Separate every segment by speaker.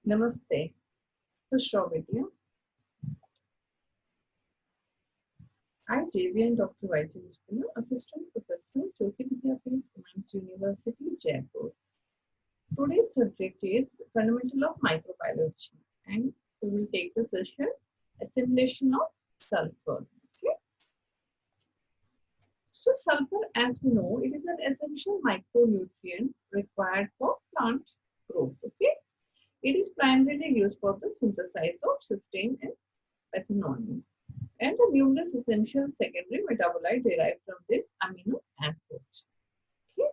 Speaker 1: Namaste. Vidya. I JVWU Dr Chandrakala, Assistant Professor, Jyoti Vidyapeeth, Women's University, Jaipur. Today's subject is Fundamental of Microbiology, and we will take the session Assimilation of Sulphur. Okay. So sulphur, as we know, it is an essential micronutrient required for plant growth. Okay. It is primarily used for the synthesis of cysteine and methanol, and the numerous essential secondary metabolites derived from this amino acid. Okay.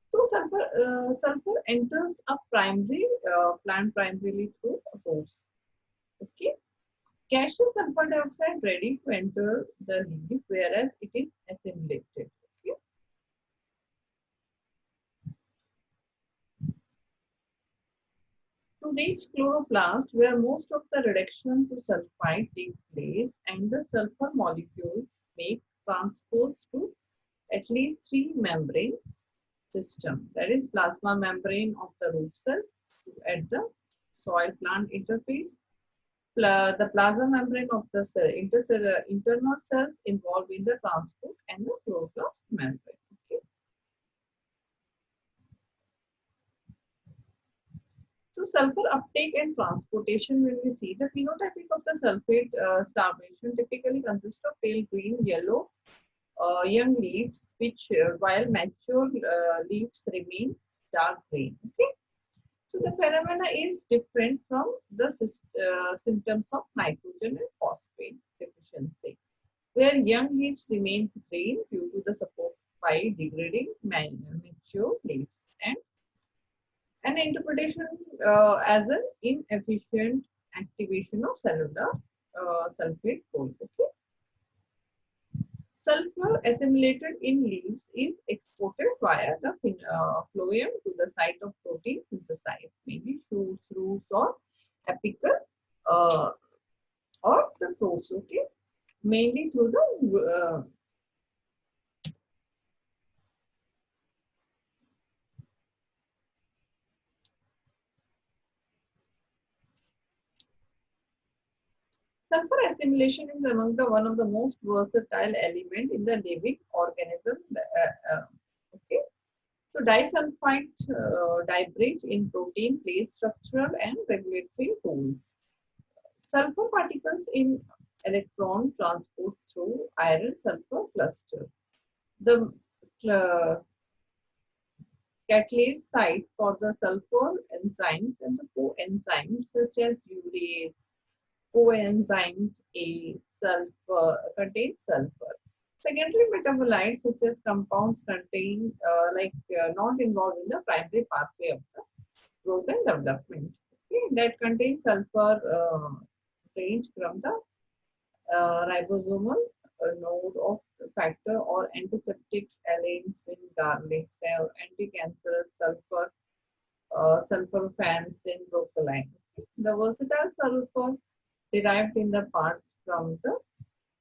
Speaker 1: So sulfur enters a primary plant primarily through roots. Okay. Gaseous sulfur dioxide ready to enter the leaf, whereas it is assimilated. Okay. To reach chloroplast, where most of the reduction to sulfide takes place, and the sulfur molecules make transpose to at least three membrane system, that is plasma membrane of the root cells at the soil plant interface, the plasma membrane of the internal cells involved in the transport, and the chloroplast membrane. Okay. So sulfur uptake and transportation, when we see the phenotypic of the sulfate starvation typically consists of pale green, yellow, young leaves, which while mature leaves remain dark green. Okay. So the phenomena is different from the symptoms of nitrogen and phosphate deficiency, where young leaves remains green due to the support by degrading mature leaves, and an interpretation as an inefficient activation of cellular sulfate goal. Okay. Sulfur assimilated in leaves is exported via the phloem to the site of protein synthesis, maybe shoots, roots, or apical uh, or the fruits. Okay, mainly through the sulfur assimilation is among the one of the most versatile element in the living organism. Okay. So disulfide dibridge in protein plays structural and regulatory roles. Sulfur particles in electron transport through iron sulfur cluster. The catalase site for the sulfur enzymes and the coenzymes such as urease, coenzymes A, sulfur contain sulfur. Secondary metabolites such as compounds contain not involved in the primary pathway of the growth and development. Okay, that contains sulfur range from the ribosomal node of factor or antiseptic allenes in garlic, cell, anti-cancerous sulfur, sulforphans in broccoli. The versatile sulfur derived in the part from the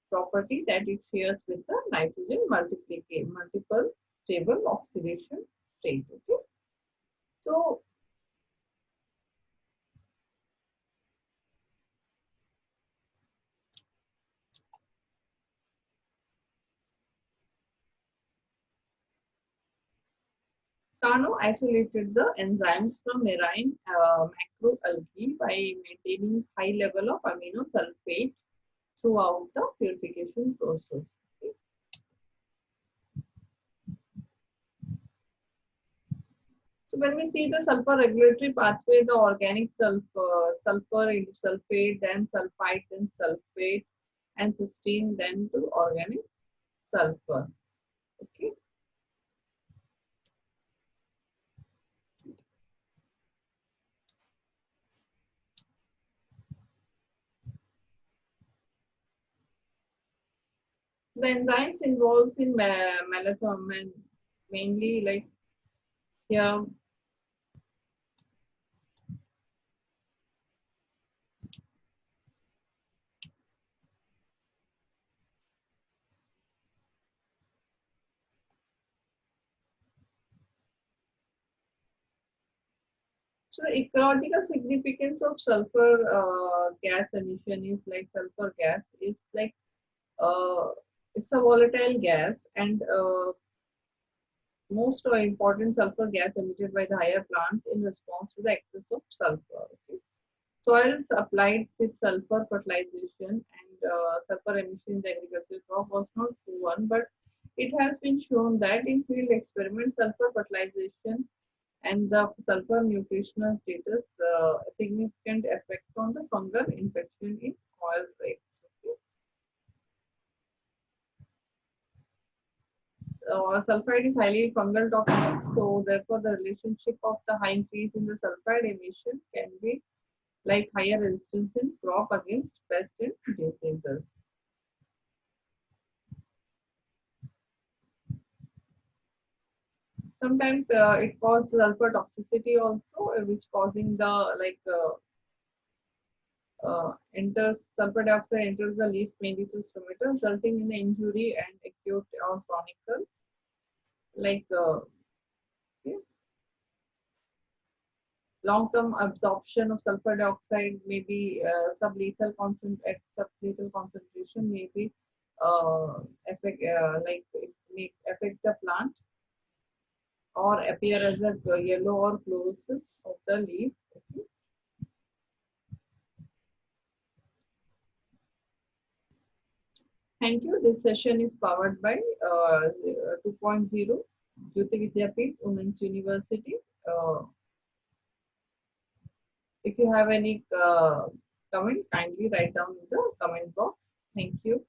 Speaker 1: property that it shares with the nitrogen multiple stable oxidation state. Okay. So Carnot isolated the enzymes from marine macroalgae by maintaining high level of amino sulfate throughout the purification process. Okay. So when we see the sulfur regulatory pathway, the organic sulfur into sulfate, then sulfite, then sulfate, and cysteine, then to organic sulfur. Okay. The enzymes involved in melatonin mainly like here. So the ecological significance of sulfur gas emission is like sulfur gas is like uh, it's a volatile gas and most important sulfur gas emitted by the higher plants in response to the excess of sulfur. Okay. Soils applied with sulfur fertilization and sulfur emission in the agricultural crop was not proven, but it has been shown that in field experiments, sulfur fertilization and the sulfur nutritional status a significant effect on the fungal infection in oil rates. Okay. Sulfide is highly fungal toxic, so therefore the relationship of the high increase in the sulfide emission can be like higher resistance in crop against pest and diseases. Sometimes it causes sulfur toxicity also, which causing the enters sulfur dioxide enters the leaves mainly through stomata, resulting in the injury and acute or chronic like okay, long-term absorption of sulfur dioxide may be sublethal concentration may be affect like it may affect the plant or appear as a yellow or fluorescence of the leaf. Okay. Thank you. This session is powered by 2.0 Jyoti Vidyapeeth Women's University. If you have any comment, kindly write down in the comment box. Thank you.